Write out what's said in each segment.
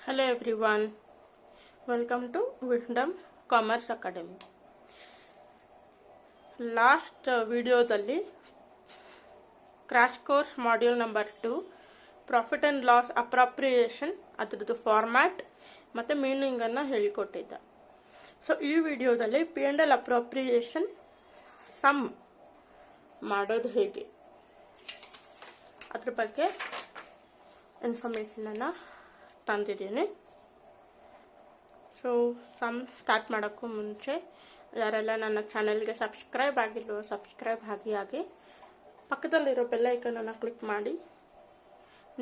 Hello everyone, welcome to Wisdom Commerce Academy. Last ವಿಡಿಯೋದಲ್ಲಿ crash course module number 2 profit and loss appropriation ಅದರದ್ದು format ಮತ್ತು ಮೀನಿಂಗನ್ನು ಹೇಳಿಕೊಟ್ಟಿದ್ದ. So ಈ ವಿಡಿಯೋದಲ್ಲಿ P&L ಅಪ್ರಾಪ್ರಿಯೇಷನ್ ಸಮ್ ಮಾಡೋದು ಹೇಗೆ ಅದ್ರ ಬಗ್ಗೆ ಇನ್ಫಾರ್ಮೇಷನನ್ನು ತಂದಿದ್ದೀನಿ. ಸೊ ಸಮ್ ಸ್ಟಾರ್ಟ್ ಮಾಡೋಕ್ಕೂ ಮುಂಚೆ ಯಾರೆಲ್ಲ ನನ್ನ ಚಾನೆಲ್ಗೆ ಸಬ್ಸ್ಕ್ರೈಬ್ ಆಗಿಲ್ವೋ ಸಬ್ಸ್ಕ್ರೈಬ್ ಆಗಿ ಪಕ್ಕದಲ್ಲಿರೋ ಬೆಲ್ ಐಕನನ್ನು ಕ್ಲಿಕ್ ಮಾಡಿ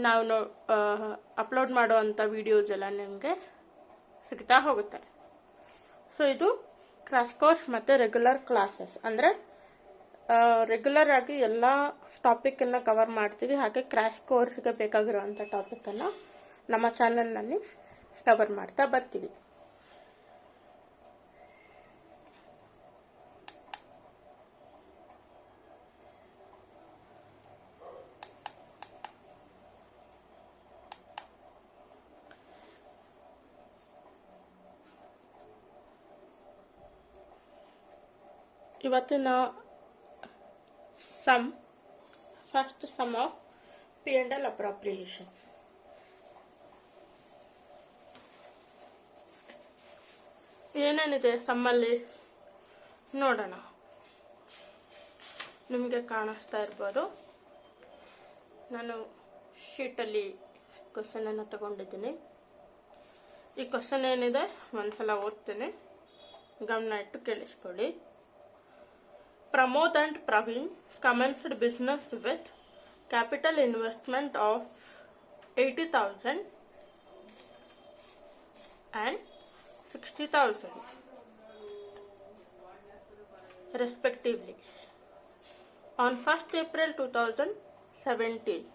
ನಾವು ಅಪ್ಲೋಡ್ ಮಾಡುವಂಥ ವೀಡಿಯೋಸ್ ಎಲ್ಲ ನಿಮಗೆ ಸಿಗ್ತಾ ಹೋಗುತ್ತೆ. ಸೊ ಇದು ಕ್ರ್ಯಾಶ್ ಕೋರ್ಸ್ ಮತ್ತು ರೆಗ್ಯುಲರ್ ಕ್ಲಾಸಸ್, ಅಂದರೆ ರೆಗ್ಯುಲರ್ ಆಗಿ ಎಲ್ಲ ಟಾಪಿಕನ್ನು ಕವರ್ ಮಾಡ್ತೀವಿ, ಹಾಗೆ ಕ್ರ್ಯಾಶ್ ಕೋರ್ಸ್ಗೆ ಬೇಕಾಗಿರುವಂಥ ಟಾಪಿಕನ್ನು ನಮ್ಮ ಚಾನಲ್ನಲ್ಲಿ ಕವರ್ ಮಾಡ್ತಾ ಬರ್ತೀವಿ. ಇವತ್ತಿನ sum, first sum of P&L appropriation. ಏನೇನಿದೆ ಸಮ್ಮಲ್ಲಿ ನೋಡೋಣ. ನಿಮಗೆ ಕಾಣಿಸ್ತಾ ಇರ್ಬೋದು, ನಾನು ಶೀಟಲ್ಲಿ ಕ್ವಶನನ್ನು ತಗೊಂಡಿದ್ದೀನಿ. ಈ ಕ್ವಶನ್ ಏನಿದೆ ಒಂದ್ಸಲ ಓದ್ತೀನಿ, ಗಮನ ಇಟ್ಟು ಕೇಳಿಸ್ಕೊಳ್ಳಿ. Pramod and Praveen commenced business with capital investment of 80,000 and 60,000 respectively on 1st April 2017.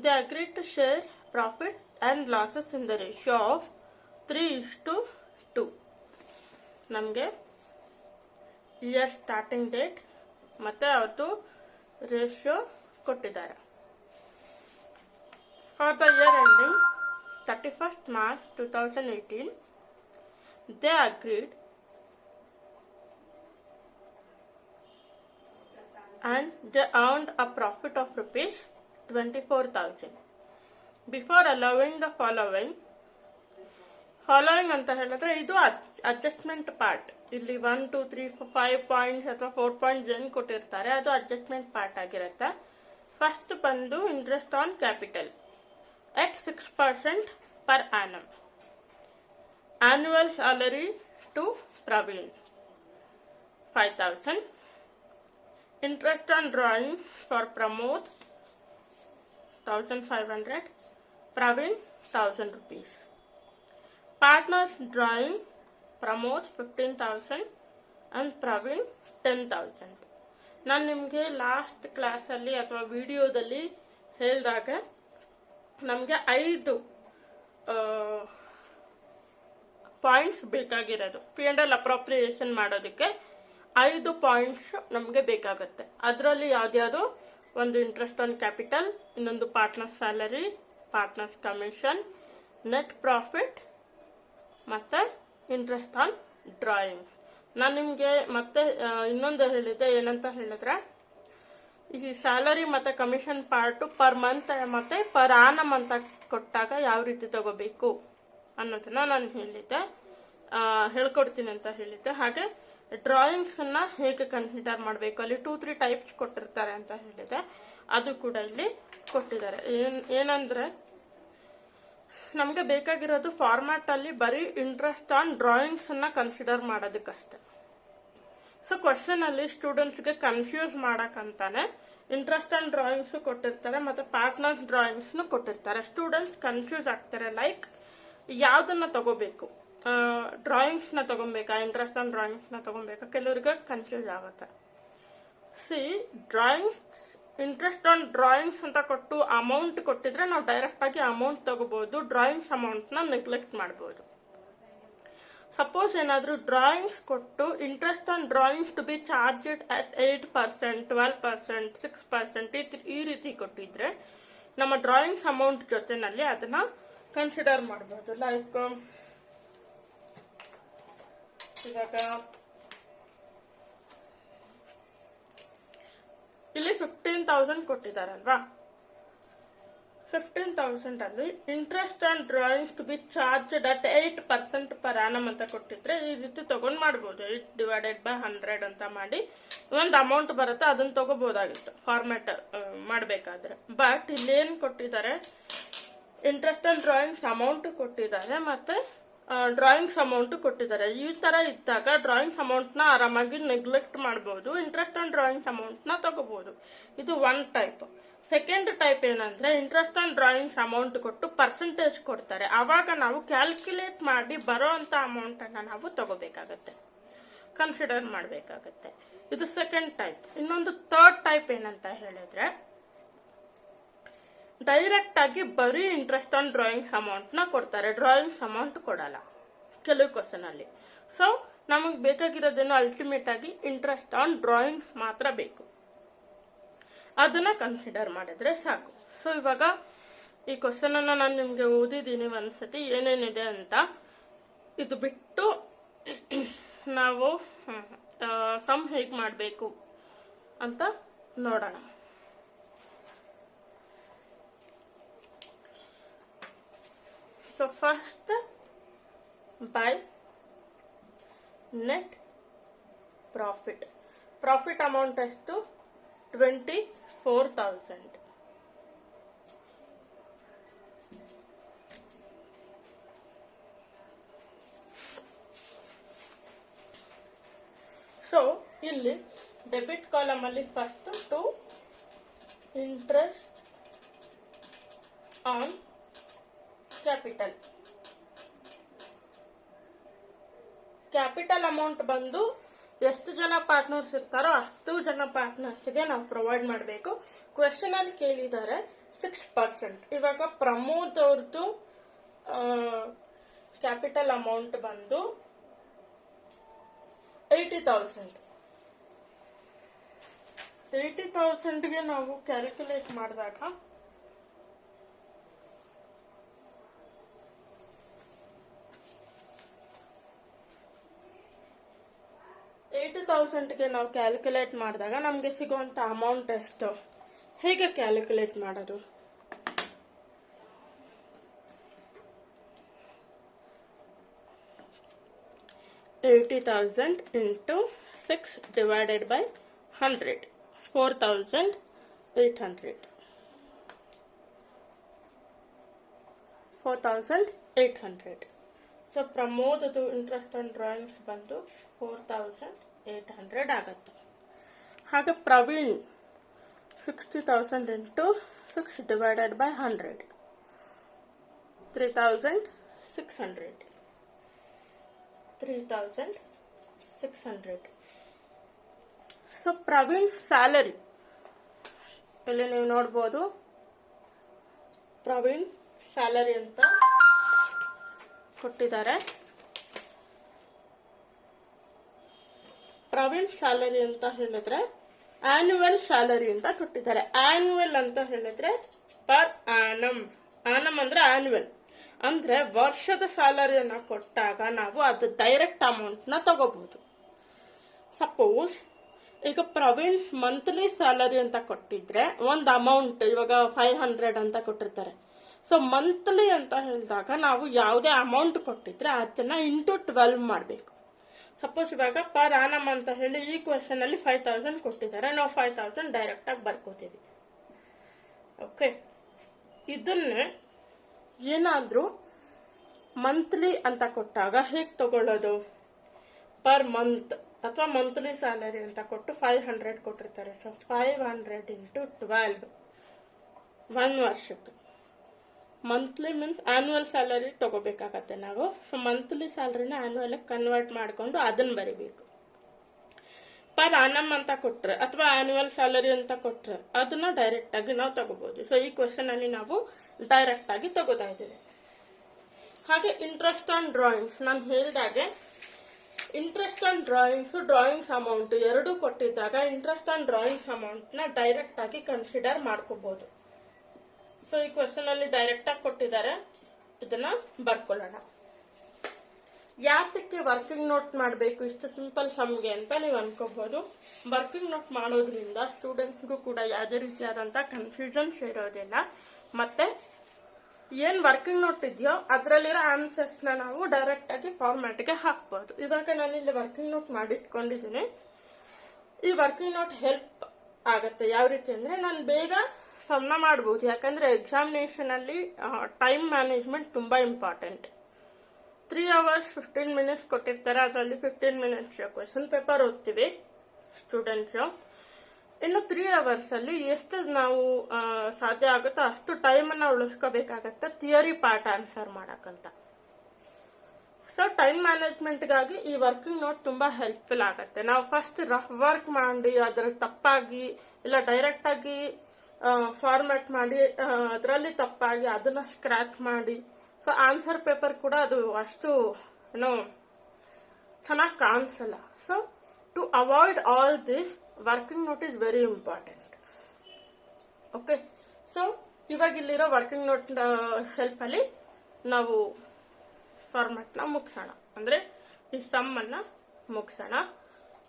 They agreed to share profit and losses in the ratio of 3:2. ನಮಗೆ ಇಯರ್ ಸ್ಟಾರ್ಟಿಂಗ್ ಡೇಟ್ ಮತ್ತು ಅವತ್ತು ರೇಷಿಯೋ ಕೊಟ್ಟಿದ್ದಾರೆ. For the year ending 31st March 2018, they agreed and they earned a profit of rupees 24,000. Before allowing the following ಅಂತ ಹೇಳಿದ್ರೆ ಇದು adjustment part. ಇಲ್ಲಿ 1 2 3 5 points ಅಥವಾ 4 points ಏನು ಕೊಟ್ಟಿರ್ತಾರೆ ಅದು ಅಡ್ಜಸ್ಟ್ಮೆಂಟ್ ಪಾರ್ಟ್ ಆಗಿರುತ್ತೆ. ಫಸ್ಟ್ ಬಂದು interest on capital at 6% per annum. Annual salary to Praveen 5,000. Interest on drawing for Pramod 1,500. Praveen 1,000 rupees. Partners drawing Pramod 15,000 and Praveen 10,000. ನಾನು ನಿಮಗೆ ಲಾಸ್ಟ್ ಕ್ಲಾಸಲ್ಲಿ ಅಥವಾ ವಿಡಿಯೋದಲ್ಲಿ ಹೇಳಿದಾಗ ನಮಗೆ 5 ಪಾಯಿಂಟ್ಸ್ ಬೇಕಾಗಿರೋದು. P&L ಅಪ್ರಾಪ್ರಿಯೇಷನ್ ಮಾಡೋದಕ್ಕೆ 5 ಪಾಯಿಂಟ್ಸ್ ನಮಗೆ ಬೇಕಾಗುತ್ತೆ. ಅದರಲ್ಲಿ ಯಾವ್ದ್ಯಾವುದು, ಒಂದು ಇಂಟ್ರೆಸ್ಟ್ ಆನ್ ಕ್ಯಾಪಿಟಲ್, ಇನ್ನೊಂದು partners salary, partners commission, net profit ಮತ್ತು ಇಂಟ್ರೆಸ್ಟ್ ಆನ್ ಡ್ರಾಯಿಂಗ್. ನಾನು ನಿಮಗೆ ಮತ್ತೆ ಇನ್ನೊಂದು ಹೇಳಿದ್ದೆ, ಏನಂತ ಹೇಳಿದ್ರೆ ಈ ಸ್ಯಾಲರಿ ಮತ್ತು ಕಮಿಷನ್ ಪಾರ್ಟು ಪರ್ ಮಂತ್ ಮತ್ತು ಪರ್ ಆನಮ್ ಅಂತ ಕೊಟ್ಟಾಗ ಯಾವ ರೀತಿ ತಗೋಬೇಕು ಅನ್ನೋದನ್ನ ನಾನು ಹೇಳ್ಕೊಡ್ತೀನಿ ಅಂತ ಹೇಳಿದ್ದೆ. ಹಾಗೆ ಡ್ರಾಯಿಂಗ್ಸನ್ನು ಹೇಗೆ ಕನ್ಸಿಡರ್ ಮಾಡಬೇಕು, ಅಲ್ಲಿ 2-3 ಟೈಪ್ಸ್ ಕೊಟ್ಟಿರ್ತಾರೆ ಅಂತ ಹೇಳಿದೆ, ಅದು ಕೂಡ ಇಲ್ಲಿ ಕೊಟ್ಟಿದ್ದಾರೆ. ಏನಂದ್ರೆ ನಮಗೆ ಬೇಕಾಗಿರೋದು ಫಾರ್ಮ್ಯಾಟಲ್ಲಿ ಬರೀ ಇಂಟ್ರೆಸ್ಟ್ ಆನ್ ಡ್ರಾಯಿಂಗ್ಸನ್ನು ಕನ್ಸಿಡರ್ ಮಾಡೋದಕ್ಕಷ್ಟೆ. ಸೊ ಕ್ವಶನಲ್ಲಿ ಸ್ಟೂಡೆಂಟ್ಸ್ಗೆ ಕನ್ಫ್ಯೂಸ್ ಮಾಡೋಕ್ಕಂತಾನೆ ಇಂಟ್ರೆಸ್ಟ್ ಆನ್ ಡ್ರಾಯಿಂಗ್ಸು ಕೊಟ್ಟಿರ್ತಾರೆ ಮತ್ತು ಪಾರ್ಟ್ನರ್ಸ್ ಡ್ರಾಯಿಂಗ್ಸ್ನು ಕೊಟ್ಟಿರ್ತಾರೆ. ಸ್ಟೂಡೆಂಟ್ಸ್ ಕನ್ಫ್ಯೂಸ್ ಆಗ್ತಾರೆ, ಲೈಕ್ ಯಾವುದನ್ನು ತಗೋಬೇಕು, ಡ್ರಾಯಿಂಗ್ಸ್ನ ತಗೊಬೇಕಾ ಇಂಟ್ರೆಸ್ಟ್ ಆನ್ ಡ್ರಾಯಿಂಗ್ಸ್ನ ತಗೊಬೇಕಾ, ಕೆಲವ್ರಿಗೆ ಕನ್ಫ್ಯೂಸ್ ಆಗುತ್ತೆ. ಇಂಟ್ರೆಸ್ಟ್ ಆನ್ ಡ್ರಾಯಿಂಗ್ಸ್ ಅಂತ ಕೊಟ್ಟು ಅಮೌಂಟ್ ಕೊಟ್ಟಿದ್ರೆ ನಾವು ಡೈರೆಕ್ಟ್ ಆಗಿ ಅಮೌಂಟ್ ತಗೋಬಹುದು, ಡ್ರಾಯಿಂಗ್ಸ್ ಅಮೌಂಟ್ನ ನೆಗ್ಲೆಕ್ಟ್ ಮಾಡ್ಬೋದು. ಸಪೋಸ್ ಏನಾದರೂ ಡ್ರಾಯಿಂಗ್ಸ್ ಕೊಟ್ಟು interest on drawings to be charged at 8%, 12%, 6% ಈ ರೀತಿ ಕೊಟ್ಟಿದ್ರೆ ನಮ್ಮ ಡ್ರಾಯಿಂಗ್ಸ್ ಅಮೌಂಟ್ ಜೊತೆನಲ್ಲಿ ಅದನ್ನ ಕನ್ಸಿಡರ್ ಮಾಡ್ಬೋದು. ಲೈಕ್ ಇವಾಗ ಇಲ್ಲಿ 15,000 ಕೊಟ್ಟಿದ್ದಾರಲ್ವಾ, 15,000 ಅಲ್ಲಿ interest on drawings to be charged at 8% per annum ಅಂತ ಕೊಟ್ಟಿದ್ರೆ ಈ ರೀತಿ ತಗೊಂಡ್ ಮಾಡ್ಬೋದು. 8/100 ಅಂತ ಮಾಡಿ ಒಂದು ಅಮೌಂಟ್ ಬರುತ್ತೆ, ಅದನ್ನ ತಗೋಬಹುದಾಗಿತ್ತು ಫಾರ್ಮ್ಯಾಟ್ ಮಾಡ್ಬೇಕಾದ್ರೆ. ಬಟ್ ಇಲ್ಲಿ ಏನ್ ಕೊಟ್ಟಿದ್ದಾರೆ, ಇಂಟ್ರೆಸ್ಟ್ ಆನ್ ಡ್ರಾಯಿಂಗ್ಸ್ ಅಮೌಂಟ್ ಕೊಟ್ಟಿದ್ದಾರೆ ಮತ್ತೆ ಡ್ರಾಯಿಂಗ್ಸ್ ಅಮೌಂಟ್ ಕೊಟ್ಟಿದ್ದಾರೆ. ಈ ತರ ಇದ್ದಾಗ ಡ್ರಾಯಿಂಗ್ಸ್ ಅಮೌಂಟ್ ನ ಆರಾಮಾಗಿ ನೆಗ್ಲೆಕ್ಟ್ ಮಾಡಬಹುದು, ಇಂಟ್ರೆಸ್ಟ್ ಆನ್ ಡ್ರಾಯಿಂಗ್ಸ್ ಅಮೌಂಟ್ ನ ತಗೋಬಹುದು. ಇದು ಒನ್ ಟೈಪ್. ಸೆಕೆಂಡ್ ಟೈಪ್ ಏನಂದ್ರೆ ಇಂಟ್ರೆಸ್ಟ್ ಆನ್ ಡ್ರಾಯಿಂಗ್ಸ್ ಅಮೌಂಟ್ ಕೊಟ್ಟು ಪರ್ಸೆಂಟೇಜ್ ಕೊಡ್ತಾರೆ, ಅವಾಗ ನಾವು ಕ್ಯಾಲ್ಕುಲೇಟ್ ಮಾಡಿ ಬರೋ ಅಂತ ಅಮೌಂಟ್ ಅನ್ನ ನಾವು ತಗೋಬೇಕಾಗತ್ತೆ, ಕನ್ಸಿಡರ್ ಮಾಡಬೇಕಾಗತ್ತೆ. ಇದು ಸೆಕೆಂಡ್ ಟೈಪ್. ಇನ್ನೊಂದು ಥರ್ಡ್ ಟೈಪ್ ಏನಂತ ಹೇಳಿದ್ರೆ ಡೈರೆಕ್ಟ್ ಆಗಿ ಬರೀ ಇಂಟ್ರೆಸ್ಟ್ ಆನ್ ಡ್ರಾಯಿಂಗ್ಸ್ ಅಮೌಂಟ್ ನ ಕೊಡ್ತಾರೆ, ಡ್ರಾಯಿಂಗ್ಸ್ ಅಮೌಂಟ್ ಕೊಡಲ್ಲ ಕೆಲವು ಕ್ವಶನ್ ಅಲ್ಲಿ. ಸೊ ನಮಗ್ ಬೇಕಾಗಿರೋದೇನು ಅಲ್ಟಿಮೇಟ್ ಆಗಿ ಇಂಟ್ರೆಸ್ಟ್ ಆನ್ ಡ್ರಾಯಿಂಗ್ಸ್ ಮಾತ್ರ ಬೇಕು, ಅದನ್ನ ಕನ್ಸಿಡರ್ ಮಾಡಿದ್ರೆ ಸಾಕು. ಸೊ ಇವಾಗ ಈ ಕ್ವಶನ್ ಅನ್ನ ನಾನು ನಿಮ್ಗೆ ಓದಿದ್ದೀನಿ ಒಂದ್ಸತಿ ಏನೇನಿದೆ ಅಂತ. ಇದು ಬಿಟ್ಟು ನಾವು ಸಮ್ ಹೇಗ್ ಮಾಡಬೇಕು ಅಂತ ನೋಡೋಣ. So first by net profit. Profit amount ಎಷ್ಟು? 24,000. ಸೊ ಇಲ್ಲಿ ಡೆಬಿಟ್ ಕಾಲಮ್ ಅಲ್ಲಿ first to interest on capital. Capital amount ಬಂದು ಎಷ್ಟು ಜನ ಪಾರ್ಟ್ನರ್ಸ್ ಇರ್ತಾರೋ ಅಷ್ಟು ಜನ ಪಾರ್ಟ್ನರ್ಸ್ಗೆ ನಾವು ಪ್ರೊವೈಡ್ ಮಾಡಬೇಕು. ಕ್ವೆಶನ್ ಅಲ್ಲಿ ಕೇಳಿದ್ದಾರೆ 6%. ಇವಾಗ ಪ್ರಮೋದ್ ಅವ್ರದ್ದು ಕ್ಯಾಪಿಟಲ್ ಅಮೌಂಟ್ ಬಂದು 80,000. 80,000ಗೆ ನಾವು ಕ್ಯಾಲ್ಕುಲೇಟ್ ಮಾಡಿದಾಗ 80,000ಗೆ ನಾವು ಕ್ಯಾಲ್ಕುಲೇಟ್ ಮಾಡಿದಾಗ ನಮಗೆ ಸಿಗುವಂತ ಅಮೌಂಟ್ ಎಷ್ಟು? ಹೇಗೆ ಕ್ಯಾಲ್ಕುಲೇಟ್ ಮಾಡೋದು? $80,000 into 6 divided by 100, 4,800. 4,800. ಸೊ ಪ್ರಮೋದದು ಇಂಟ್ರೆಸ್ಟ್ ಆನ್ ಡ್ರಾಯಿಂಗ್ಸ್ ಬಂದು 4,800 ಆಗತ್ತೆ. ಹಾಗೆ Praveen 60,000 into 6 divided by 100, 3,600. 3,600. So Praveen salary ಇಲ್ಲಿ ನೀವು ನೋಡ್ಬೋದು, ಪ್ರವೀಣ್ ಸ್ಯಾಲರಿ ಅಂತ ಕೊಟ್ಟಿದ್ದಾರೆ. ಪ್ರವೀಣ್ ಸ್ಯಾಲರಿ ಅಂತ ಹೇಳಿದ್ರೆ ಆನ್ಯುವಲ್ ಸ್ಯಾಲರಿ ಅಂತ ಕೊಟ್ಟಿದ್ದಾರೆ. ಆನ್ಯುವಲ್ ಅಂತ ಹೇಳಿದ್ರೆ ಪರ್ ಆನಮ್. ಆನಮ್ ಅಂದ್ರೆ ಆನ್ಯುವಲ್ ಅಂದ್ರೆ ವರ್ಷದ ಸ್ಯಾಲರಿಯನ್ನ ಕೊಟ್ಟಾಗ ನಾವು ಅದು ಡೈರೆಕ್ಟ್ ಅಮೌಂಟ್ ನ ತಗೋಬಹುದು. ಸಪೋಸ್ ಈಗ ಪ್ರವೀಣ್ ಮಂತ್ಲಿ ಸ್ಯಾಲರಿ ಅಂತ ಕೊಟ್ಟಿದ್ರೆ ಒಂದು ಅಮೌಂಟ್ ಇವಾಗ 500 ಅಂತ ಕೊಟ್ಟಿರ್ತಾರೆ. ಸೊ ಮಂತ್ಲಿ ಅಂತ ಹೇಳಿದಾಗ ನಾವು ಯಾವುದೇ ಅಮೌಂಟ್ ಕೊಟ್ಟಿದ್ರೆ ಅದನ್ನ ಇಂಟು 12 ಮಾಡಬೇಕು. ಸಪೋಸ್ ಇವಾಗ ಪರ್ ಆನಮ್ ಅಂತ ಹೇಳಿ ಈ ಕ್ವೆಶನ್ ಅಲ್ಲಿ 5,000 ಕೊಟ್ಟಿದ್ದಾರೆ, ನಾವು 5,000 ಡೈರೆಕ್ಟ್ ಆಗಿ ಬರ್ಕೋತೀವಿ. ಓಕೆ, ಇದನ್ನೇ ಏನಾದ್ರೂ ಮಂತ್ಲಿ ಅಂತ ಕೊಟ್ಟಾಗ ಹೇಗೆ ತಗೊಳ್ಳೋದು? ಪರ್ ಮಂತ್ ಅಥವಾ ಮಂತ್ಲಿ ಸ್ಯಾಲರಿ ಅಂತ ಕೊಟ್ಟು 500 ಕೊಟ್ಟಿರ್ತಾರೆ. ಸೊ 500 into 12 1 ವರ್ಷಕ್ಕೆ. ಮಂತ್ಲಿ ಮೀನ್ಸ್ ಆನ್ಯುವಲ್ ಸ್ಯಾಲರಿ ತಗೋಬೇಕಾಗತ್ತೆ ನಾವು. ಸೊ ಮಂತ್ಲಿ ಸ್ಯಾಲರಿನ ಆನ್ಯುವಲ್ ಕನ್ವರ್ಟ್ ಮಾಡ್ಕೊಂಡು ಅದನ್ನ ಬರಿಬೇಕು. ಪರ್ ಆನಮ್ ಅಂತ ಕೊಟ್ರೆ ಅಥವಾ ಆನ್ಯುವಲ್ ಸ್ಯಾಲರಿ ಅಂತ ಕೊಟ್ರೆ ಅದನ್ನ ಡೈರೆಕ್ಟ್ ಆಗಿ ನಾವು ತಗೋಬಹುದು. ಸೊ ಈ ಕ್ವೆಶನ್ ಅಲ್ಲಿ ನಾವು ಡೈರೆಕ್ಟ್ ಆಗಿ ತಗೋತಾ ಇದ್ದೀವಿ. ಹಾಗೆ ಇಂಟ್ರೆಸ್ಟ್ ಆನ್ ಡ್ರಾಯಿಂಗ್ಸ್ ನಾನು ಹೇಳಿದಾಗೆ ಇಂಟ್ರೆಸ್ಟ್ ಆನ್ ಡ್ರಾಯಿಂಗ್ಸ್ ಅಮೌಂಟ್ ಎರಡು ಕೊಟ್ಟಿದ್ದಾಗ ಇಂಟ್ರೆಸ್ಟ್ ಆನ್ ಡ್ರಾಯಿಂಗ್ಸ್ ಅಮೌಂಟ್ ನ ಡೈರೆಕ್ಟ್ ಆಗಿ ಕನ್ಸಿಡರ್ ಮಾಡ್ಕೋಬಹುದು. ಸೊ ಈ ಕ್ವೆಶನ್ ಅಲ್ಲಿ ಡೈರೆಕ್ಟ್ ಆಗಿ ಕೊಟ್ಟಿದ್ದಾರೆ ಇದನ್ನ ಬರ್ಕೊಳ್ಳೋಣ. ಯಾತಕ್ಕೆ ವರ್ಕಿಂಗ್ ನೋಟ್ ಮಾಡಬೇಕು ಇಷ್ಟು ಸಿಂಪಲ್ ಸಮ್ಗೆ ಅಂತ ನೀವು ಅನ್ಕೋಬಹುದು. ವರ್ಕಿಂಗ್ ನೋಟ್ ಮಾಡೋದ್ರಿಂದ ಸ್ಟೂಡೆಂಟ್ಸ್ಗೂ ಕೂಡ ಯಾವುದೇ ರೀತಿಯಾದಂಥ ಕನ್ಫ್ಯೂಷನ್ಸ್ ಇರೋದಿಲ್ಲ. ಮತ್ತೆ ಏನ್ ವರ್ಕಿಂಗ್ ನೋಟ್ ಇದೆಯೋ ಅದರಲ್ಲಿರೋ ಆನ್ಸರ್ಸ್ನ ನಾವು ಡೈರೆಕ್ಟ್ ಆಗಿ ಫಾರ್ಮ್ಯಾಟ್ಗೆ ಹಾಕ್ಬೋದು. ಇವಾಗ ನಾನು ಇಲ್ಲಿ ವರ್ಕಿಂಗ್ ನೋಟ್ ಮಾಡಿಟ್ಕೊಂಡಿದ್ದೀನಿ. ಈ ವರ್ಕಿಂಗ್ ನೋಟ್ ಹೆಲ್ಪ್ ಆಗತ್ತೆ ಯಾವ ರೀತಿ ಅಂದ್ರೆ ನಾನು ಬೇಗ ಸಮ್ನ ಮಾಡ್ಬೋದು. ಯಾಕಂದ್ರೆ ಎಕ್ಸಾಮಿನೇಷನ್ ಅಲ್ಲಿ ಟೈಮ್ ಮ್ಯಾನೇಜ್ಮೆಂಟ್ ತುಂಬಾ ಇಂಪಾರ್ಟೆಂಟ್. 3 hours 15 minutes ಕೊಟ್ಟಿರ್ತಾರೆ, ಅದರಲ್ಲಿ 15 minutes ಕ್ವೆಶನ್ ಪೇಪರ್ ಓದ್ತೀವಿ ಸ್ಟೂಡೆಂಟ್ಸ್. ಇನ್ನು 3 hours ಅಲ್ಲಿ ಎಷ್ಟು ನಾವು ಸಾಧ್ಯ ಆಗುತ್ತೋ ಅಷ್ಟು ಟೈಮ್ ಅನ್ನ ಉಳಿಸ್ಕೋಬೇಕಾಗತ್ತೆ ಥಿಯರಿ ಪಾರ್ಟ್ ಆನ್ಸರ್ ಮಾಡಕ್ಕಂತ. ಸೊ ಟೈಮ್ ಮ್ಯಾನೇಜ್ಮೆಂಟ್ಗಾಗಿ ಈ ವರ್ಕಿಂಗ್ ನೋಟ್ ತುಂಬಾ ಹೆಲ್ಪ್ಫುಲ್ ಆಗುತ್ತೆ. ನಾವು ಫಸ್ಟ್ ರಫ್ ವರ್ಕ್ ಮಾಡಿ ಅದರ ತಪ್ಪಾಗಿ ಇಲ್ಲ ಡೈರೆಕ್ಟ್ ಆಗಿ ಫಾರ್ಮ್ಯಾಟ್ ಮಾಡಿ ಅದರಲ್ಲಿ ತಪ್ಪಾಗಿ ಅದನ್ನ ಸ್ಕ್ರಾಚ್ ಮಾಡಿ ಸೊ ಆನ್ಸರ್ ಪೇಪರ್ ಕೂಡ ಅದು ಅಷ್ಟು ಏನೋ ಚೆನ್ನಾಗಿ ಕಾಣಿಸಲ್ಲ. So to avoid all this working note is very important. Okay, so ಇವಾಗ ಇಲ್ಲಿರೋ ವರ್ಕಿಂಗ್ ನೋಟ್ ಹೆಲ್ಪ್ ಅಲ್ಲಿ ನಾವು ಫಾರ್ಮ್ಯಾಟ್ ನ ಮುಗಿಸೋಣ, ಅಂದ್ರೆ ಈ ಸಮ್ ಅನ್ನ ಮುಗಿಸೋಣ.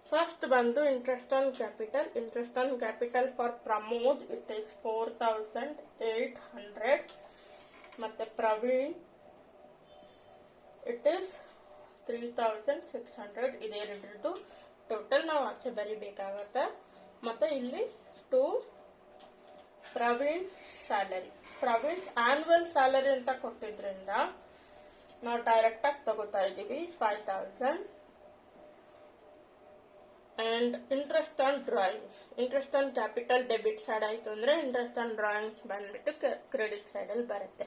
ಫಸ್ಟ್ ಬಂದು interest on capital. Interest on capital for Pramod it is 4800. ಮತ್ತೆ ಪ್ರವೀಣ್ ಇಟ್ ಇಸ್ 3600. ಇದೇನಿದ್ರದ್ದು ಟೋಟಲ್ ನಾವು ಆಚೆ ಬರಿಬೇಕಾಗತ್ತೆ. ಮತ್ತೆ ಇಲ್ಲಿ to Praveen salary, Praveen annual salary ಅಂತ ಕೊಟ್ಟಿದ್ರಿಂದ ನಾವು ಡೈರೆಕ್ಟ್ ಆಗಿ ತಗೋತಾ ಇದೀವಿ 5000. And interest on drawings, interest on capital debit side ಆಯ್ತು ಅಂದ್ರೆ ಇಂಟ್ರೆಸ್ಟ್ ಆನ್ ಡ್ರಾಯಿಂಗ್ಸ್ ಬಂದ್ಬಿಟ್ಟು ಕ್ರೆಡಿಟ್ ಸೈಡ್ ಅಲ್ಲಿ ಬರುತ್ತೆ.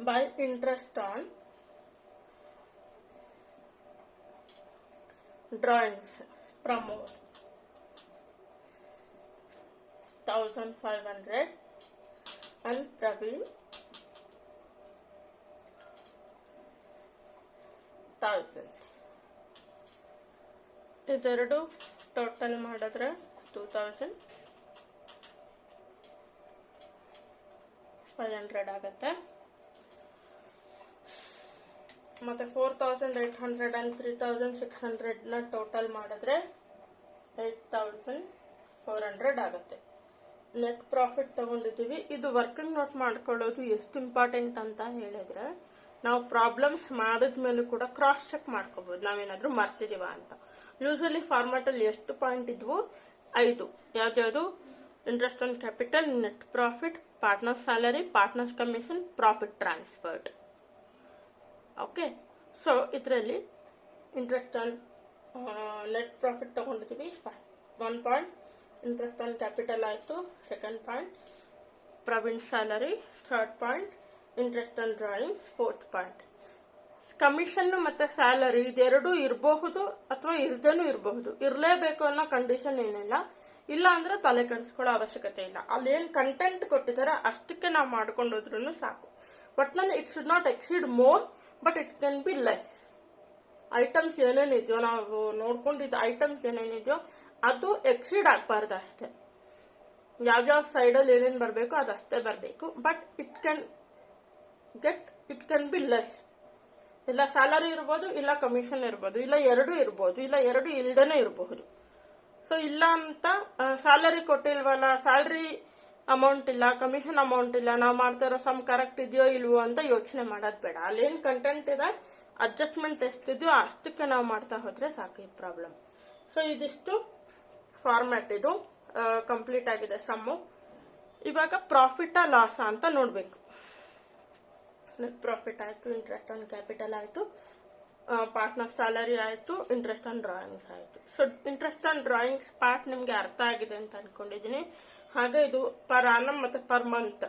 By interest on drawings Pramod 1500 and Praveen 1000. ಇದೆರಡು ಟೋಟಲ್ ಮಾಡಿದ್ರೆ 2500 ಆಗತ್ತೆ. ಮತ್ತೆ 4800 and 3600 ನ ಟೋಟಲ್ ಮಾಡಿದ್ರೆ 8400 ಆಗುತ್ತೆ. ನೆಟ್ ಪ್ರಾಫಿಟ್ ತಗೊಂಡಿದ್ದೀವಿ. ಇದು ವರ್ಕಿಂಗ್ ನೋಟ್ ಮಾಡ್ಕೊಳ್ಳೋದು ಎಷ್ಟು ಇಂಪಾರ್ಟೆಂಟ್ ಅಂತ ಹೇಳಿದ್ರೆ ನಾವು ಪ್ರಾಬ್ಲಮ್ಸ್ ಮಾಡಿದ್ಮೇಲೂ ಕೂಡ ಕ್ರಾಸ್ ಚೆಕ್ ಮಾಡ್ಕೋಬಹುದು ನಾವೇನಾದ್ರೂ ಮರ್ತಿದೀವ ಅಂತ. ಯೂಶಲಿ ಫಾರ್ಮ್ಯಾಟ್ ಅಲ್ಲಿ ಎಷ್ಟು ಪಾಯಿಂಟ್ ಇದ್ವು? 5. ಯಾವ್ದು? Interest on capital, net profit, partner salary, partners commission, profit transferred. Okay, so ಇದರಲ್ಲಿ ಇಂಟ್ರೆಸ್ಟ್ ಆನ್ ನೆಟ್ ಪ್ರಾಫಿಟ್ ತಗೊಂಡಿದ್ದೀವಿ 1 ಪಾಯಿಂಟ್. ಇಂಟ್ರೆಸ್ಟ್ ಆನ್ ಕ್ಯಾಪಿಟಲ್ ಆಯ್ತು 2nd point. Praveen salary 3rd point. Interest on drawing 4th point. Commission ಮತ್ತೆ salary ಇದೆರಡು ಇರಬಹುದು ಅಥವಾ ಇರ್ದೇನು ಇರಬಹುದು. ಇರಲೇಬೇಕು ಅನ್ನೋ ಕಂಡೀಷನ್ ಏನಿಲ್ಲ. ಇಲ್ಲ ಅಂದ್ರೆ ತಲೆ ಕೆಡಿಸ್ಕೊಳ್ಳೋ ಅವಶ್ಯಕತೆ ಇಲ್ಲ. ಅಲ್ಲಿ ಏನ್ ಕಂಟೆಂಟ್ ಕೊಟ್ಟಿದ್ದಾರೆ ಅಷ್ಟಕ್ಕೆ ನಾವು ಮಾಡ್ಕೊಂಡೋದ್ರೂ ಸಾಕು. ಒಟ್ನಲ್ಲಿ it should not exceed more but it can be less. Items ಏನೇನಿದೆಯೋ ನಾವು ನೋಡ್ಕೊಂಡಿದ್ದ ಐಟಮ್ಸ್ ಏನೇನಿದೆಯೋ ಅದು ಎಕ್ಸೀಡ್ ಆಗಬಾರ್ದು ಅಷ್ಟೇ. ಯಾವ್ಯಾವ ಸೈಡಲ್ಲಿ ಏನೇನು ಬರಬೇಕು ಅದಷ್ಟೇ ಬರಬೇಕು. But it can be less. ಇಲ್ಲ ಸ್ಯಾಲರಿ ಇರ್ಬೋದು, ಇಲ್ಲ ಕಮಿಷನ್ ಇರ್ಬೋದು, ಇಲ್ಲ ಎರಡು ಇರ್ಬೋದು, ಇಲ್ಲ ಎರಡು ಇಲ್ದೇನೆ ಇರಬಹುದು. ಸೊ ಇಲ್ಲ ಅಂತ ಸ್ಯಾಲರಿ ಕೊಟ್ಟಿಲ್ವಲ್ಲ, ಸ್ಯಾಲರಿ ಅಮೌಂಟ್ ಇಲ್ಲ, ಕಮಿಷನ್ ಅಮೌಂಟ್ ಇಲ್ಲ, ನಾವು ಮಾಡ್ತಾ ಇರೋ ಸಮ್ ಕರೆಕ್ಟ್ ಇದೆಯೋ ಇಲ್ವೋ ಅಂತ ಯೋಚನೆ ಮಾಡೋದು ಬೇಡ. ಅಲ್ಲೇನ್ ಕಂಟೆಂಟ್ ಇದೆ, ಅಡ್ಜಸ್ಟ್ಮೆಂಟ್ ಎಷ್ಟಿದೆಯೋ ಅಷ್ಟಕ್ಕೆ ನಾವು ಮಾಡ್ತಾ ಹೋದ್ರೆ ಸಾಕು ಈ ಪ್ರಾಬ್ಲಮ್. ಸೊ ಇದಿಷ್ಟು ಫಾರ್ಮ್ಯಾಟ್, ಇದು ಕಂಪ್ಲೀಟ್ ಆಗಿದೆ ಸಮ್ಮು. ಇವಾಗ ಪ್ರಾಫಿಟ್ ಲಾಸ್ ಅಂತ ನೋಡ್ಬೇಕು. ನೆಟ್ ಪ್ರಾಫಿಟ್ ಆಯ್ತು, ಇಂಟ್ರೆಸ್ಟ್ ಆನ್ ಕ್ಯಾಪಿಟಲ್ ಆಯ್ತು, ಪಾರ್ಟ್ನರ್ ಸ್ಯಾಲರಿ ಆಯ್ತು, ಇಂಟ್ರೆಸ್ಟ್ ಆನ್ ಡ್ರಾಯಿಂಗ್ಸ್ ಆಯ್ತು. So interest on drawings part ನಿಮ್ಗೆ ಅರ್ಥ ಆಗಿದೆ ಅಂತ ಅನ್ಕೊಂಡಿದೀನಿ. ಹಾಗೆ ಇದು ಪರ್ ಆನಮ್ ಮತ್ತೆ ಪರ್ ಮಂತ್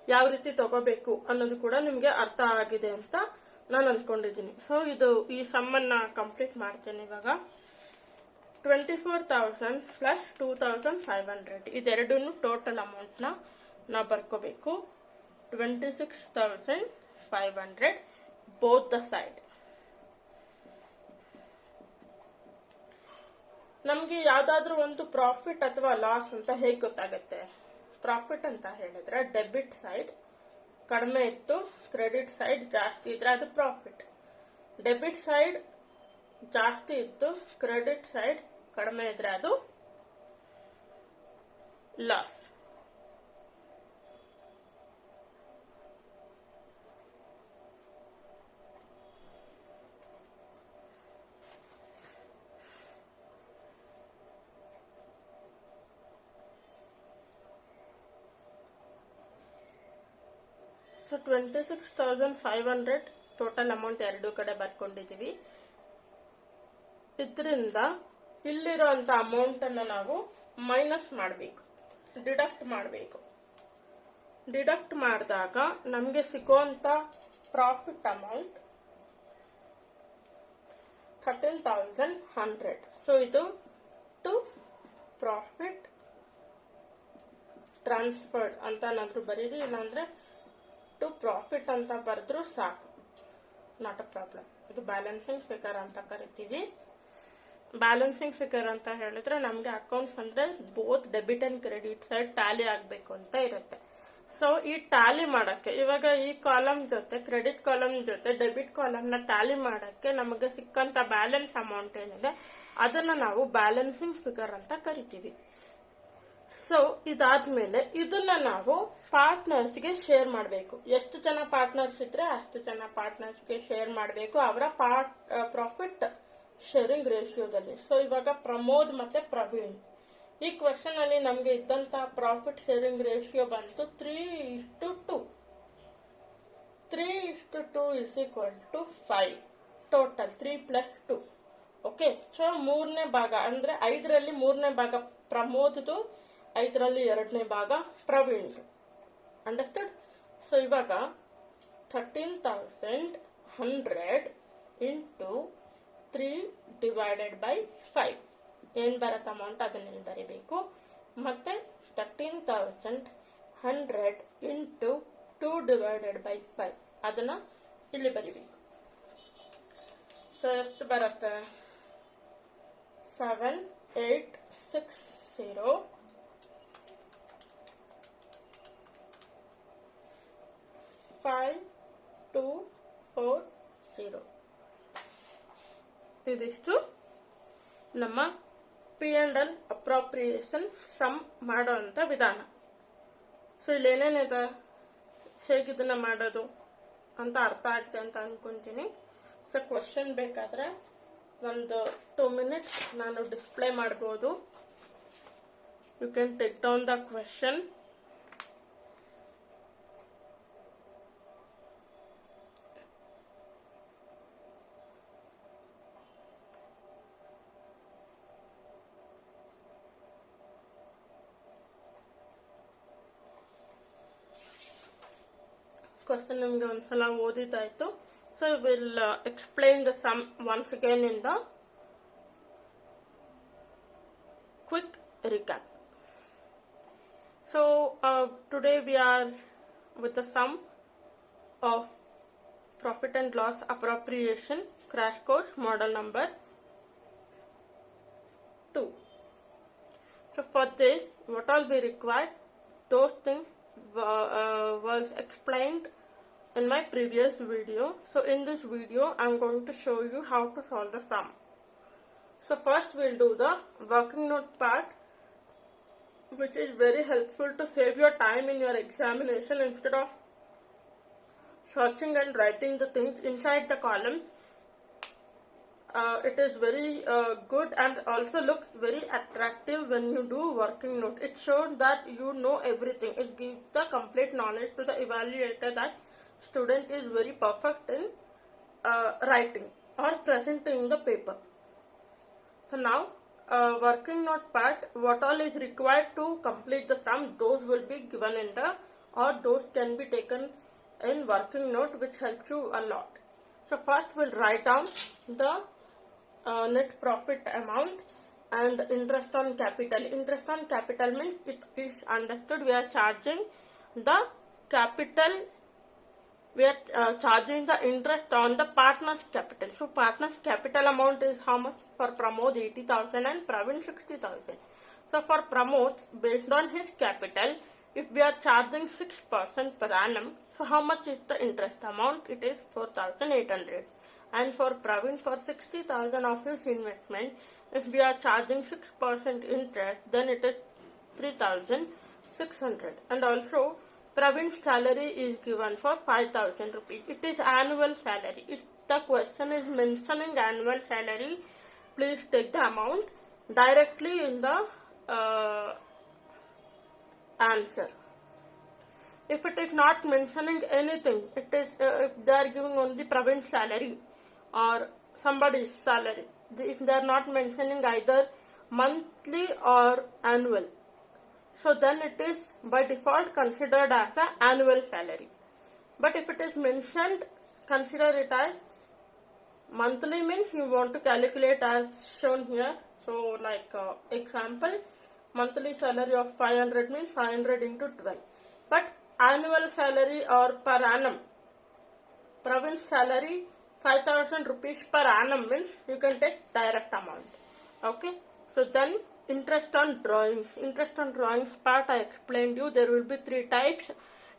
ಯಾವ ರೀತಿ ತಗೋಬೇಕು ಅನ್ನೋದು ಕೂಡ ನಿಮ್ಗೆ ಅರ್ಥ ಆಗಿದೆ ಅಂತ ನಾನು ಅನ್ಕೊಂಡಿದ್ದೀನಿ. ಸೊ ಇದು ಈ ಸಮ್ಮನ್ನ ಕಂಪ್ಲೀಟ್ ಮಾಡ್ತೇನೆ ಇವಾಗ. 24,000 ಪ್ಲಸ್ 2,500 ಇದೆರಡನ್ನು ಟೋಟಲ್ ಅಮೌಂಟ್ ನಾವು ಬರ್ಕೋಬೇಕು. 26,500 ಬೋತ್ ದ ಸೈಡ್. ನಮ್ಗೆ ಯಾವ್ದಾದ್ರು ಒಂದು ಪ್ರಾಫಿಟ್ ಅಥವಾ ಲಾಸ್ ಅಂತ ಹೇಗೆ ಗೊತ್ತಾಗುತ್ತೆ? ಪ್ರಾಫಿಟ್ ಅಂತ ಹೇಳಿದ್ರೆ ಡೆಬಿಟ್ ಸೈಡ್ ಕಡಿಮೆ ಇತ್ತು, ಕ್ರೆಡಿಟ್ ಸೈಡ್ ಜಾಸ್ತಿ ಇದ್ರೆ ಅದು ಪ್ರಾಫಿಟ್. ಡೆಬಿಟ್ ಸೈಡ್ ಜಾಸ್ತಿ ಇತ್ತು, ಕ್ರೆಡಿಟ್ ಸೈಡ್ ಕಡಿಮೆ ಇದ್ರೆ ಅದು ಲಾಸ್. ಸೊ 26,500 ಟೋಟಲ್ ಅಮೌಂಟ್ ಎರಡು ಕಡೆ ಬರ್ಕೊಂಡಿದೀವಿ. ಇದರಿಂದ ಇಲ್ಲಿರುವಂತ ಅಮೌಂಟ್ ಅನ್ನು ನಾವು ಮೈನಸ್ ಮಾಡಬೇಕು, ಡಿಡಕ್ಟ್ ಮಾಡಬೇಕು. ಡಿಡಕ್ಟ್ ಮಾಡಿದಾಗ ನಮಗೆ ಸಿಗುವಂತ ಪ್ರಾಫಿಟ್ ಅಮೌಂಟ್ 13,100. ಸೊ ಇದು ಟು ಪ್ರಾಫಿಟ್ ಟ್ರಾನ್ಸ್ಫರ್ಡ್ ಅಂತ ಏನಾದ್ರು ಬರೀರಿ, ಇಲ್ಲಾಂದ್ರೆ ಟು ಪ್ರಾಫಿಟ್ ಅಂತ ಬರೆದ್ರು ಸಾಕು, ನಾಟ್ ಅ ಪ್ರಾಬ್ಲಮ್. ಇದು ಬ್ಯಾಲೆನ್ಸಿಂಗ್ ಫಿಗರ್ ಅಂತ ಕರಿತೀವಿ. ಬ್ಯಾಲೆನ್ಸಿಂಗ್ ಫಿಗರ್ ಅಂತ ಹೇಳಿದ್ರೆ ನಮ್ಗೆ ಅಕೌಂಟ್ಸ್ ಅಂದ್ರೆ both debit and credit side Tally ಆಗ್ಬೇಕು ಅಂತ ಇರುತ್ತೆ. ಸೊ ಈ ಟ್ಯಾಲಿ ಮಾಡಕ್ಕೆ ಇವಾಗ ಈ ಕಾಲಮ್ ಜೊತೆ ಕ್ರೆಡಿಟ್ ಕಾಲಮ್ ಜೊತೆ ಡೆಬಿಟ್ ಕಾಲಮ್ ನ ಟ್ಯಾಲಿ ಮಾಡಕ್ಕೆ ನಮಗೆ ಸಿಕ್ಕಂತ ಬ್ಯಾಲೆನ್ಸ್ ಅಮೌಂಟ್ ಏನಿದೆ ಅದನ್ನ ನಾವು ಬ್ಯಾಲೆನ್ಸಿಂಗ್ ಫಿಗರ್ ಅಂತ ಕರಿತೀವಿ. ಸೊ ಇದಾದ್ಮೇಲೆ ಇದನ್ನ ನಾವು ಪಾರ್ಟ್ನರ್ಸ್ಗೆ ಶೇರ್ ಮಾಡಬೇಕು. ಎಷ್ಟು ಜನ ಪಾರ್ಟ್ನರ್ಸ್ ಇದ್ರೆ ಅಷ್ಟು ಜನ ಪಾರ್ಟ್ನರ್ಸ್ಗೆ ಶೇರ್ ಮಾಡಬೇಕು ಅವರ ಪ್ರಾಫಿಟ್ ಶೇರಿಂಗ್ ರೇಷಿಯೋದಲ್ಲಿ. ಸೊ ಇವಾಗ ಪ್ರಮೋದ್ ಮತ್ತೆ ಪ್ರವೀಣ್, ಈ ಕ್ವೆಶನ್ ಅಲ್ಲಿ ನಮ್ಗೆ ಇದ್ದಂತ ಪ್ರಾಫಿಟ್ ಶೇರಿಂಗ್ ರೇಷಿಯೋ ಬಂತು 3:2. 3:2 is equal to 5. Total 3+2. Okay. So 3ನೇ ಭಾಗ ಅಂದ್ರೆ 5ರಲ್ಲಿ 3ನೇ ಭಾಗ ಪ್ರಮೋದ್ದು, 5ರಲ್ಲಿ 2ನೇ ಭಾಗ ಪ್ರವೀಣ್. ಅಂಡರ್ಸ್ಟುಡ್? ಸೊ ಇವಾಗ 13,100 ಇಂಟು 3 ಡಿವೈಡೆಡ್ ಬೈ 5 ಏನ್ ಬರತ್ತ ಅಮೌಂಟ್ ಅದನ್ನ ಬರೀಬೇಕು. ಮತ್ತೆ 13,100 ಇಂಟು 2 ಡಿವೈಡೆಡ್ ಬೈ 5 ಅದನ್ನ ಇಲ್ಲಿ ಬರೀಬೇಕು. ಸೊ ಎಷ್ಟು ಬರುತ್ತೆ? 7860 5240. ಇದಿಷ್ಟು ನಮ್ಮ P&L ಅಪ್ರಾಪ್ರಿಯೇಷನ್ ಸಮ್ ಮಾಡೋಂಥ ವಿಧಾನ. ಸೊ ಇಲ್ಲಿ ಏನೇನಿದೆ, ಹೇಗಿದನ್ನ ಮಾಡೋದು ಅಂತ ಅರ್ಥ ಆಗುತ್ತೆ ಅಂತ ಅನ್ಕೊಂತೀನಿ. ಸೊ ಕ್ವಶನ್ ಬೇಕಾದ್ರೆ ಒಂದು 2 minutes ನಾನು ಡಿಸ್ಪ್ಲೇ ಮಾಡ್ಬೋದು. You can take down the question. Question ನಿಮ್ಗೆ ಒಂದ್ಸಲ ಓದಿದ್ದಾಯ್ತು. So will explain the sum once again in the quick recap. So today we are with the sum of profit and loss appropriation crash course model number 2. So for this, what all we required, those things was explained in my previous video. So in this video I am going to show you how to solve the sum. So first we'll do the working note part, which is very helpful to save your time in your examination. Instead of searching and writing the things inside the column, it is very good and also looks very attractive when you do working note. It shows that you know everything. It gives the complete knowledge to the evaluator that student is very perfect in writing or presenting the paper. So now working note part, what all is required to complete the sum, those will be given in the, or those can be taken in working note, which helps you a lot. So first we'll write down the net profit amount and interest on capital. Interest on capital means it is understood we are charging the capital, we are charging the interest on the partner's capital. So partner's capital amount is how much? For Pramod 80,000 and Praveen 60,000. So for Pramod, based on his capital, if we are charging 6% per annum, so how much is the interest amount? It is 4,800. And for Praveen, for 60,000 of his investment, if we are charging 6% interest, then it is 3,600. And also, Praveen's salary is given for 5,000 rupees. It is annual salary. If the question is mentioning annual salary, please take the amount directly in the answer. If it is not mentioning anything, it is if they are giving only Praveen's salary or somebody's salary, if they are not mentioning either monthly or annual, so then it is by default considered as an annual salary. But if it is mentioned, consider it as monthly, means you want to calculate as shown here. So like example, monthly salary of 500 means 500 into 12. But annual salary or per annum, Praveen's salary 5,000 rupees per annum means you can take direct amount. Okay. So then interest on drawings. Interest on drawings part I explained you. There will be 3 types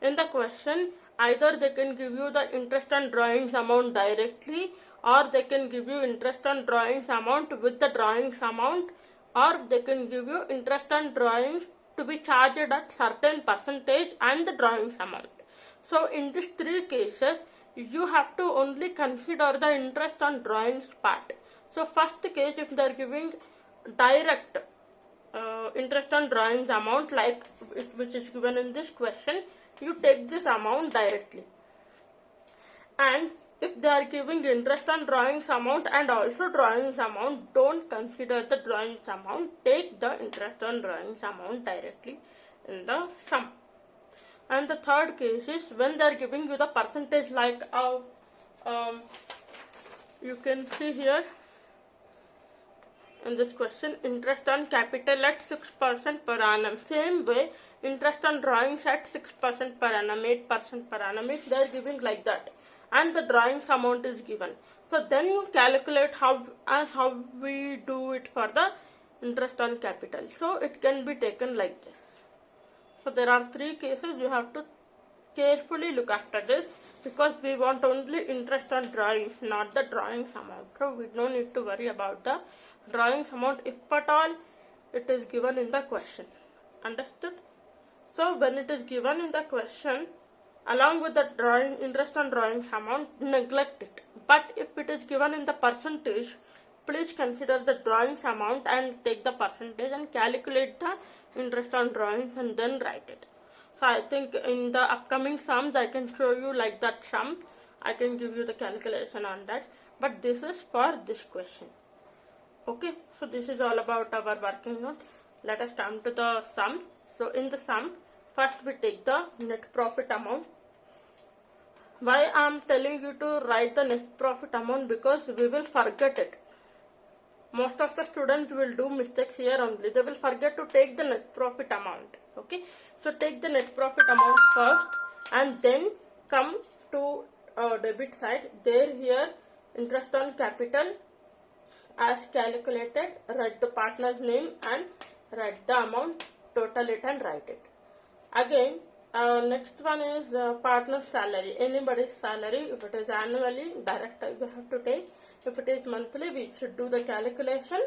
in the question. Either they can give you the interest on drawings amount directly, or they can give you interest on drawings amount with the drawings amount, or they can give you interest on drawings to be charged at certain percentage and the drawings amount. So in these 3 cases, you have to only consider the interest on drawings part. So first case, if they are giving direct interest on drawings amount like which is given in this question, you take this amount directly. And if they are giving interest on drawings amount and also drawings amount, don't consider the drawings amount, take the interest on drawings amount directly in the sum. And the third case is when they are giving you the percentage, like you can see here in this question, interest on capital at 6% per annum. Same way, interest on drawings at 6% per annum, 8% per annum, if they are giving like that, and the drawings amount is given. So then you calculate how we do it for the interest on capital. So it can be taken like this. So there are 3 cases. You have to carefully look after this, because we want only interest on drawings, not the drawings amount. So we don't need to worry about the drawings amount if at all it is given in the question. Understood? So when it is given in the question, along with the drawing interest on drawings amount, neglect it. But if it is given in the percentage, please consider the drawings amount and take the percentage and calculate the interest on drawings and then write it. So I think in the upcoming sums I can show you like that sum. I can give you the calculation on that. But this is for this question. Okay, so this is all about our working note. Let us come to the sum. So in the sum, first we take the net profit amount. Why I am telling you to write the net profit amount? Because we will forget it. Most of the students will do mistakes here only. They will forget to take the net profit amount. Okay, so take the net profit amount first and then come to debit side. There here interest on capital as calculated, write the partner's name and write the amount, total it and write it. Again, next one is partner's salary, anybody's salary. If it is annually, direct we have to take. If it is monthly, we should do the calculation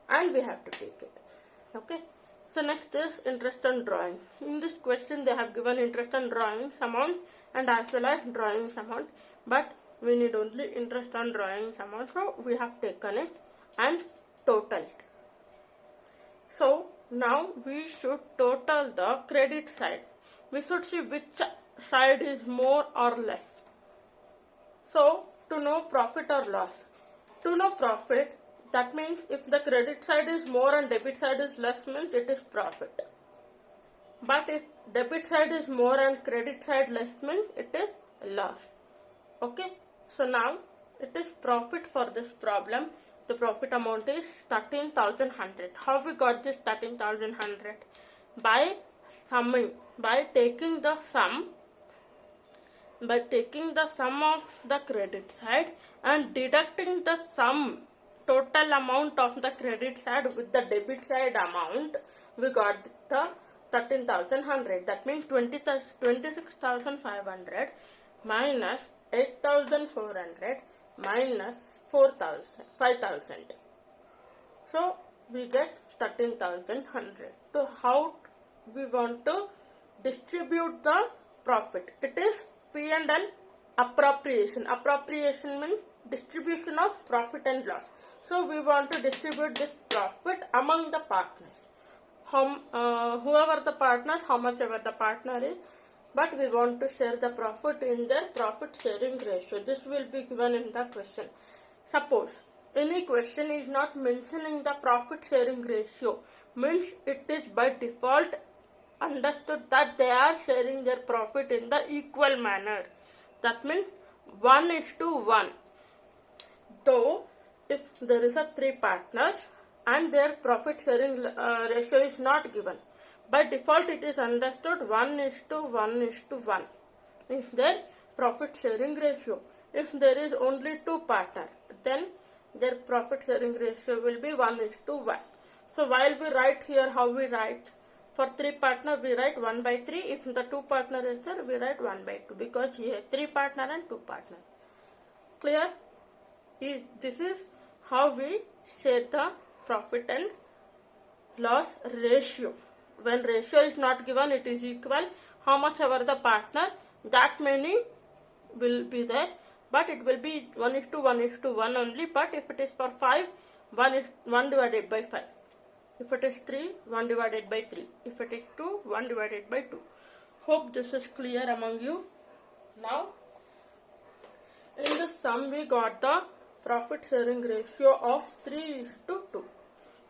and we have to take it. Okay. So next is interest on drawing. In this question, they have given interest on drawings amount and as well as drawings amount, but we need only interest on drawings amount, so we have taken it and totaled. So now we should total the credit side. We should see which side is more or less. So to know profit or loss, to know profit, that means if the credit side is more and debit side is less, means it is profit. But if debit side is more and credit side less, means it is loss. Okay, so now it is profit for this problem. The profit amount is 13,100. How we got this 13,100? By summing, by taking the sum of the credit side and deducting the sum total amount of the credit side with the debit side amount, we got the 13,100. That means 26,500 minus 8,400 minus 5,000. So we get 13,100. So how we want to distribute the profit? It is P&L appropriation. Appropriation means distribution of profit and loss. So we want to distribute this profit among the partners. Whoever the partners, how much ever the partner is, but we want to share the profit in their profit sharing ratio. This will be given in the question. Suppose any question is not mentioning the profit sharing ratio, means it is by default understood that they are sharing their profit in the equal manner. That means 1:1. Though if there is a 3 partners and their profit sharing ratio is not given, by default it is understood 1:1:1 is their profit sharing ratio. If there is only 2 partners, then their profit sharing ratio will be 1:1. So while we write here, how we write? For 3 partners we write 1/3. If the 2 partner is there, we write 1/2, because here 3 partner and 2 partner. Clear? This is how we share the profit and loss ratio. When ratio is not given, it is equal. How much ever the partner, that many will be there, but it will be 1:1:1 only. But if it is for 5, 1 divided by 5. If it is 3, 1 divided by 3. If it is 2, 1 divided by 2. Hope this is clear among you. Now, in the sum we got the profit sharing ratio of 3:2.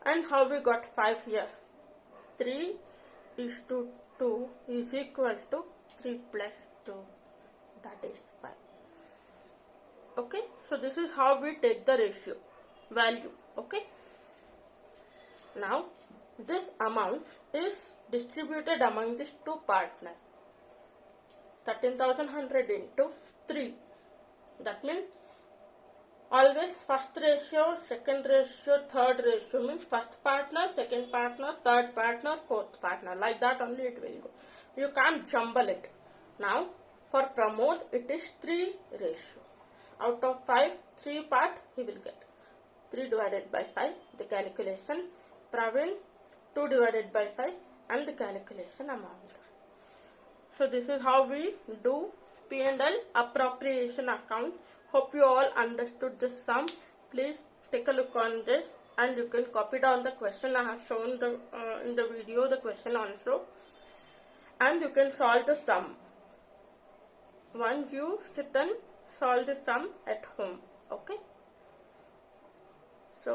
And how we got 5 here? 3:2 is equal to 3 plus 2. That is 5. Okay, so this is how we take the ratio value. Okay, now this amount is distributed among these 2 partners. 13,100 into 3. That means always first ratio, second ratio, third ratio means first partner, second partner, third partner, fourth partner. Like that only it will go. You can't jumble it. Now for Pramod it is 3 ratio. Out of 5, 3 part he will get. 3 divided by 5, the calculation. Praveen, 2 divided by 5 and the calculation amount. So this is how we do P&L appropriation account. Hope you all understood this sum. Please take a look on this and you can copy down the question. I have shown in the video the question also. And you can solve the sum. Once you sit and solve the sum at home. Okay. So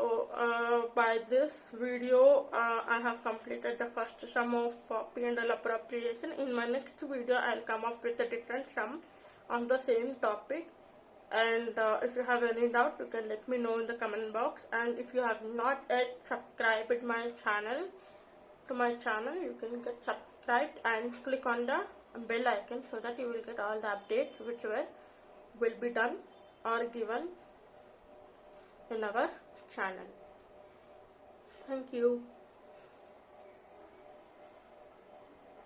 by this video I have completed the first sum of P&L appropriation. In my next video I will come up with a different sum on the same topic. And if you have any doubt, you can let me know in the comment box. And if you have not yet subscribed to my channel, you can get subscribed and click on the bell icon so that you will get all the updates which will be done or given in our channel. Thank you.